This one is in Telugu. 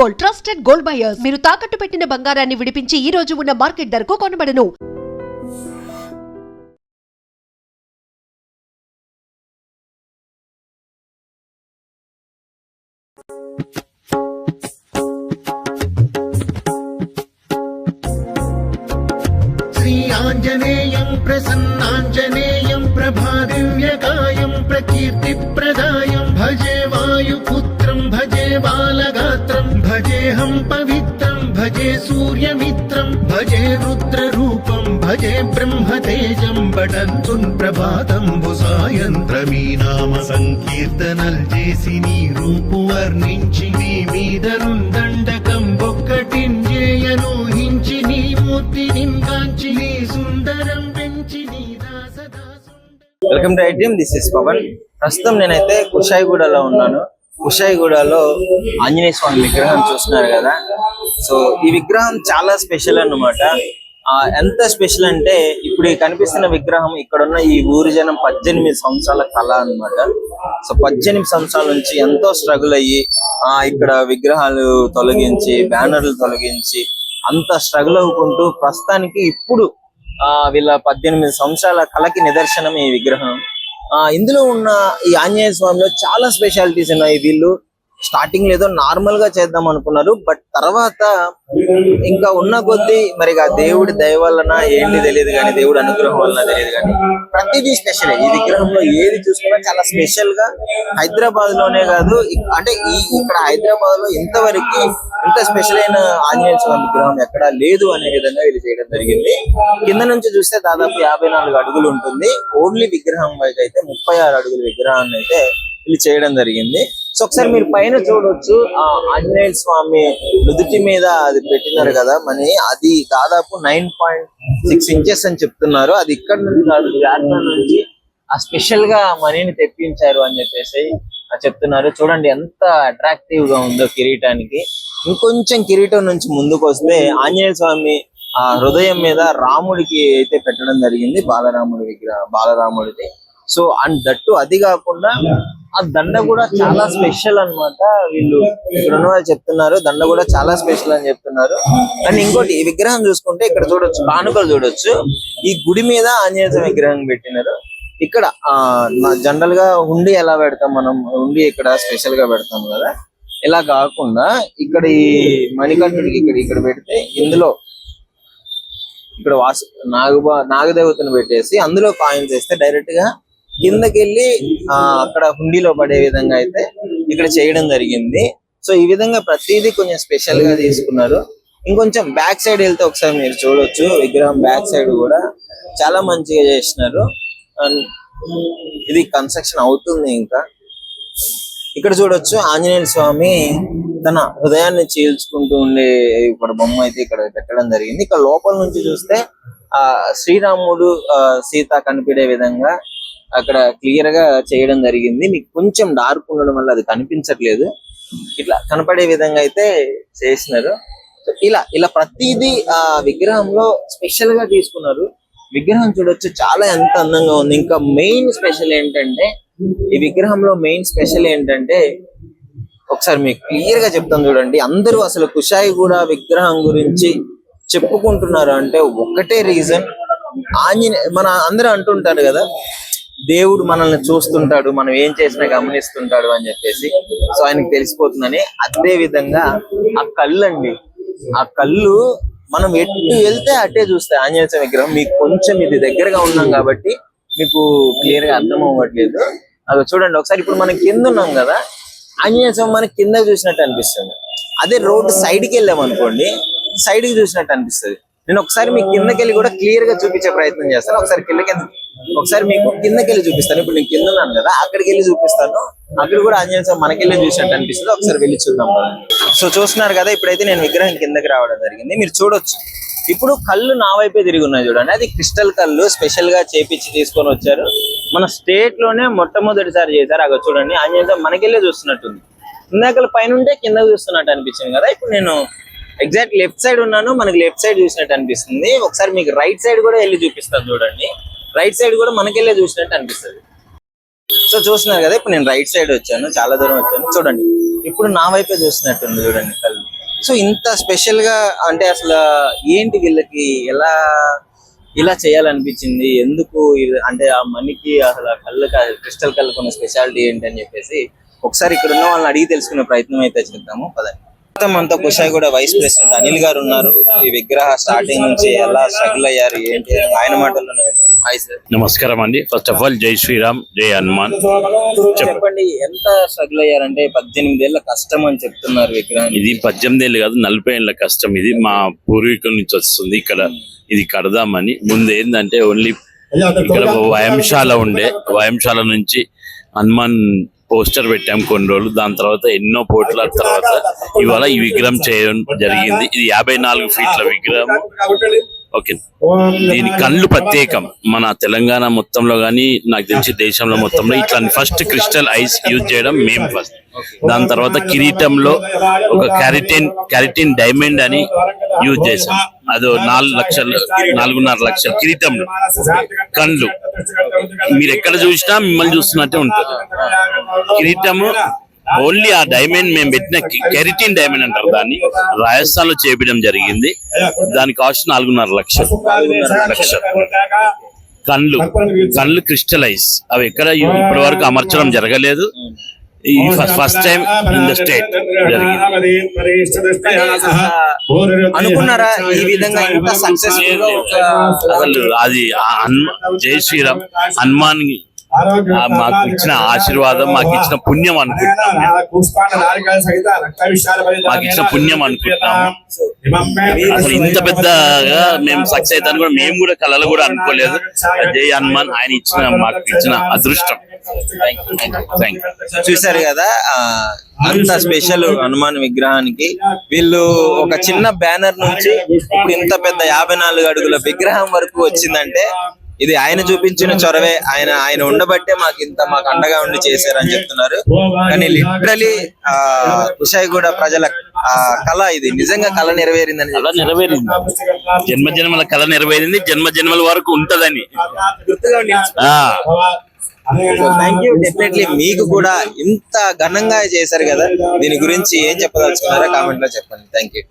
Gold, trusted gold buyers. మీరు తాకట్టు పెట్టిన బంగారాన్ని విడిపించి ఈ రోజు ఉన్న మార్కెట్ ధరకు కొనబడను. శ్రీ ఆంజనేయం ప్రసన్నాంజనేయం ప్రభాదివ్యకాయం ప్రకీర్తి ప్రదాయం భజే వాయుపుత్రం భజే బాలగాత్రం భజేహం పవిత్రం భజే సూర్యమిత్రం భజే రుద్రరూపం భజే బ్రహ్మతేజం బటంతున్ ప్రభాతంబు సాయంత్రమీ నామ సంకీర్తనల్ చేసి నీ రూపు వర్ణించి నీ మీదరుందండకం ఒక్కటింజేయను హించి నీ మూర్తి నింగాంచి నీ సుందరం పెంచి నీ welcome to ITM. This is Pavan. ప్రస్తుతం నేనైతే కుషాయిగూడలో ఉన్నాను. కుషాయిగూడలో ఆంజనేయ స్వామి విగ్రహం చూస్తున్నారు కదా. సో ఈ విగ్రహం చాలా స్పెషల్ అన్నమాట. ఎంత స్పెషల్ అంటే ఇప్పుడు కనిపిస్తున్న విగ్రహం ఇక్కడున్న ఈ ఊరి జనం 18 సంవత్సరాల కళ అన్నమాట. సో 18 సంవత్సరాల నుంచి ఎంతో స్ట్రగుల్ అయ్యి ఇక్కడ విగ్రహాలు తొలగించి బ్యానర్లు తొలగించి అంత స్ట్రగుల్ అవ్వుకుంటూ ప్రస్తుతానికి ఇప్పుడు వీళ్ళ 18 సంవత్సరాల కళకి నిదర్శనం ఈ విగ్రహం. ఇందులో ఉన్న ఈ ఆంజనేయ స్వామిలో చాలా స్పెషాలిటీస్ ఉన్నాయి. వీళ్ళు స్టార్టింగ్ లేదో నార్మల్ గా చేద్దాం అనుకున్నారు, బట్ తర్వాత ఇంకా ఉన్న కొద్దీ మరి ఆ దేవుడి దయ వలన ఏంటి తెలియదు కానీ, దేవుడి అనుగ్రహం వలన తెలియదు కానీ ప్రతిదీ స్పెషల్. ఈ విగ్రహంలో ఏది చూసుకున్నా చాలా స్పెషల్ గా హైదరాబాద్ లోనే కాదు, అంటే ఇక్కడ హైదరాబాద్ లో ఇంతవరకు ఇంత స్పెషల్ అయిన ఆంజనేయ స్వామి విగ్రహం ఎక్కడా లేదు అనే విధంగా ఇది చేయడం జరిగింది. కింద నుంచి చూస్తే దాదాపు 54 అడుగులు ఉంటుంది. ఓన్లీ విగ్రహం వైపు అయితే 36 అడుగుల విగ్రహాన్ని అయితే ఇది చేయడం జరిగింది. సో ఒకసారి మీరు పైన చూడొచ్చు, ఆ ఆంజనేయ స్వామి నుదుటి మీద అది పెట్టినారు కదా మనీ, అది దాదాపు 9.6 ఇంచెస్ అని చెప్తున్నారు. అది ఇక్కడ నుంచి కాదు, జార్ఖండ్ నుంచి ఆ స్పెషల్ గా మనీని తెప్పించారు అని చెప్పేసి చెప్తున్నారు. చూడండి ఎంత అట్రాక్టివ్ గా ఉందో కిరీటానికి. ఇంకొంచెం కిరీటం నుంచి ముందుకు వస్తే ఆంజనేయ స్వామి ఆ హృదయం మీద రాముడికి అయితే పెట్టడం జరిగింది, బాలరాముడి విగ్రహం, బాలరాముడిది. సో అండ్ దట్టు అది కాకుండా ఆ దండ కూడా చాలా స్పెషల్ అన్నమాట. వీళ్ళు ఇక్కడ ఉన్న వాళ్ళు చెప్తున్నారు దండ కూడా చాలా స్పెషల్ అని చెప్తున్నారు. అండ్ ఇంకోటి ఈ విగ్రహం చూసుకుంటే ఇక్కడ చూడొచ్చు, కానుకలు చూడొచ్చు. ఈ గుడి మీద ఆంజనేయ స్వామి విగ్రహం పెట్టినారు. ఇక్కడ జనరల్ గా హుండీ ఎలా పెడతాం మనం, హుండీ ఇక్కడ స్పెషల్ గా పెడతాం కదా, ఇలా కాకుండా ఇక్కడ ఈ మణికంఠుడికి ఇక్కడ పెడితే ఇందులో ఇక్కడ నాగదేవతను పెట్టేసి అందులో కాయిన్స్ వేస్తే డైరెక్ట్ గా కిందకెళ్ళి అక్కడ హుండీలో పడే విధంగా అయితే ఇక్కడ చేయడం జరిగింది. సో ఈ విధంగా ప్రతిదీ కొంచెం స్పెషల్ గా తీసుకున్నారు. ఇంకొంచెం బ్యాక్ సైడ్ వెళ్తే ఒకసారి మీరు చూడొచ్చు, విగ్రహం బ్యాక్ సైడ్ కూడా చాలా మంచిగా చేసినారు. ఇది కన్స్ట్రక్షన్ అవుతుంది. ఇంకా ఇక్కడ చూడొచ్చు ఆంజనేయ స్వామి తన హృదయాన్ని చీల్చుకుంటూ ఉండే ఇక్కడ బొమ్మ అయితే ఇక్కడ పెట్టడం జరిగింది. ఇక్కడ లోపల నుంచి చూస్తే శ్రీరాముడు సీత కనిపించే విధంగా అక్కడ క్లియర్ గా చేయడం జరిగింది. మీకు కొంచెం డార్క్ ఉండడం వల్ల అది కనిపించట్లేదు, ఇట్లా కనపడే విధంగా అయితే చేసినారు. ఇలా ప్రతిదీ ఆ విగ్రహంలో స్పెషల్ గా తీసుకున్నారు. విగ్రహం చూడొచ్చు చాలా ఎంత అందంగా ఉంది. ఇంకా మెయిన్ స్పెషల్ ఏంటంటే ఈ విగ్రహంలో మెయిన్ స్పెషల్ ఏంటంటే ఒకసారి మీకు క్లియర్ గా చెప్తాను చూడండి. అందరూ అసలు కుషాయిగూడ విగ్రహం గురించి చెప్పుకుంటున్నారు అంటే ఒకటే రీజన్, మన అందరూ అంటుంటారు కదా దేవుడు మనల్ని చూస్తుంటాడు, మనం ఏం చేసినా గమనిస్తుంటాడు అని చెప్పేసి. సో ఆయనకు తెలిసిపోతుందని. అదే విధంగా ఆ కళ్ళు అండి, ఆ కళ్ళు మనం ఎటు వెళ్తే అట్టే చూస్తాయి ఆంజనేయ స్వామి విగ్రహం. మీకు కొంచెం ఇది దగ్గరగా ఉన్నాం కాబట్టి మీకు క్లియర్ గా అర్థం అవ్వట్లేదు. అది చూడండి ఒకసారి. ఇప్పుడు మనం కింద ఉన్నాం కదా, ఆంజనేయ స్వామి మనకి కింద చూసినట్టు అనిపిస్తుంది. అదే రోడ్డు సైడ్కి వెళ్ళాం అనుకోండి, సైడ్ కి చూసినట్టు అనిపిస్తుంది. నేను ఒకసారి మీకు కిందకెళ్ళి కూడా క్లియర్ గా చూపించే ప్రయత్నం చేస్తాను. ఒకసారి మీకు కిందకెళ్ళి చూపిస్తాను. ఇప్పుడు నేను కింద ఉన్నాను కదా, అక్కడికి వెళ్ళి చూపిస్తాను. అక్కడ కూడా ఆంజనేయ స్వామి మనకెళ్ళి చూసినట్టు అనిపిస్తుంది. ఒకసారి వెళ్ళి చూద్దాం. సో చూస్తున్నారు కదా, ఇప్పుడైతే నేను విగ్రహం కిందకి రావడం జరిగింది. మీరు చూడొచ్చు ఇప్పుడు కళ్ళు నా వైపే తిరిగి ఉన్నాయి చూడండి. అది క్రిస్టల్ కళ్ళు స్పెషల్ గా చేపించి తీసుకొని వచ్చారు. మన స్టేట్ లోనే మొట్టమొదటిసారి చేశారు. అక్కడ చూడండి ఆంజనేయ స్వామి మనకెళ్ళే చూస్తున్నట్టుంది. ఇందాక పైన ఉంటే కిందకు చూస్తున్నట్టు అనిపించింది కదా, ఇప్పుడు నేను ఎగ్జాక్ట్ లెఫ్ట్ సైడ్ ఉన్నాను, మనకి లెఫ్ట్ సైడ్ చూసినట్టు అనిపిస్తుంది. ఒకసారి మీకు రైట్ సైడ్ కూడా వెళ్ళి చూపిస్తాను చూడండి. రైట్ సైడ్ కూడా మనకెళ్ళే చూసినట్టు అనిపిస్తుంది. సో చూస్తున్నారు కదా, ఇప్పుడు నేను రైట్ సైడ్ వచ్చాను, చాలా దూరం వచ్చాను. చూడండి ఇప్పుడు నా వైపే చూస్తున్నట్టుంది చూడండి కళ్ళు. సో ఇంత స్పెషల్ గా అంటే అసలు ఏంటి వీళ్ళకి ఎలా ఇలా చేయాలనిపించింది, ఎందుకు అంటే ఆ మనీకి అసలు కళ్ళు క్రిస్టల్ కళ్ళకు ఉన్న స్పెషాలిటీ ఏంటి అని చెప్పేసి ఒకసారి ఇక్కడ ఉన్న వాళ్ళని అడిగి తెలుసుకునే ప్రయత్నం అయితే చేద్దాము. పదండి. మొత్తం అంతా కుషాయిగూడ వైస్ ప్రెసిడెంట్ అనిల్ గారు ఉన్నారు. ఈ విగ్రహ స్టార్టింగ్ నుంచి ఎలా స్ట్రగుల్ అయ్యారు ఏంటి ఆయన మాటల్లోనే విందాం. Hi sir. నమస్కారం అండి. ఫస్ట్ ఆఫ్ ఆల్ జై శ్రీరామ్, జై హనుమాన్. చెప్పండి, ఎంత స్ట్రగుల్ అయ్యారంటే 18 ఏళ్ల కష్టం అని చెప్తున్నారు విగ్రహాన్ని. ఇది 18 ఏళ్ళు కాదు, 40 ఏళ్ళ కష్టం. ఇది మా పూర్వీకుల నుంచి వస్తుంది. ఇక్కడ ఇది కడదామని ముందు ఏంటంటే ఓన్లీ ఇక్కడ వ్యాయామశాల ఉండే, వ్యాయామశాల నుంచి హనుమాన్ పోస్టర్ పెట్టాం కొన్ని రోజులు. దాని తర్వాత ఎన్నో పోట్ల తర్వాత ఇవాళ ఈ విగ్రహం చేయడం జరిగింది. ఇది 54 ఫీట్ల విగ్రహం. ఓకే, దీని కళ్ళు ప్రత్యేకం. మన తెలంగాణ మొత్తంలో గానీ నాకు తెలిసి దేశంలో మొత్తంలో ఇట్లా ఫస్ట్ క్రిస్టల్ ఐస్ యూజ్ చేయడం మేము ఫస్ట్. దాని తర్వాత కిరీటంలో ఒక క్యారటిన్ డైమండ్ అని యూజ్ చేసాం. అదో 4.5 లక్షలు కిరీటంలో. కళ్ళు మీరు ఎక్కడ చూసినా మిమ్మల్ని చూస్తున్నట్టే ఉంటుంది. కిరీటము ఓన్లీ ఆ డైమండ్ మేము పెట్టిన కెరటిన్ డైమండ్ అంటారు దాన్ని, రాజస్థాన్ లో చేపించడం జరిగింది. దాని కాస్ట్ 4.5 లక్షలు. కళ్ళు క్రిస్టలైజ్, అవి ఎక్కడ ఇప్పటి వరకు అమర్చడం జరగలేదు. ఈ first time in the state జరిగింది. అనుకున్నారా ఈ విధంగా ఇంత సక్సెస్ఫుల్ గా అసలు అది జై శ్రీరామ్ హనుమాన్ మాకు ఇచ్చిన ఆశీర్వాదం, మాకు ఇచ్చిన పుణ్యం అనుకుంటున్నాం. మాకు ఇచ్చిన పుణ్యం అనుకుంటున్నాము. అసలు ఇంత పెద్దగా మేము సక్సెస్ అవుతాను కూడా మేము కూడా కళలు కూడా అనుకోలేదు. జై హనుమాన్, ఆయన ఇచ్చిన మాకు ఇచ్చిన అదృష్టం. చూసారు కదా, అంత స్పెషల్ హనుమాన్ విగ్రహానికి వీళ్ళు ఒక చిన్న బ్యానర్ నుంచి ఇప్పుడు ఇంత పెద్ద 54 అడుగుల విగ్రహం వరకు వచ్చిందంటే ఇది ఆయన చూపించిన చొరవే. ఆయన ఉండబట్టే మాకు అండగా ఉండి చేశారని చెప్తున్నారు. కానీ లిటరలీ కుషాయిగూడ ప్రజల కళ ఇది నిజంగా కళ నెరవేరిందని. కళ నెరవేరింది, జన్మల కళ నెరవేరింది. జన్మల వరకు ఉంటదని. Thank you. డెఫినెట్లీ మీకు కూడా ఇంత ఘనంగా చేశారు కదా, దీని గురించి ఏం చెప్పదలుచుకున్నారో కామెంట్ లో చెప్పండి. Thank you.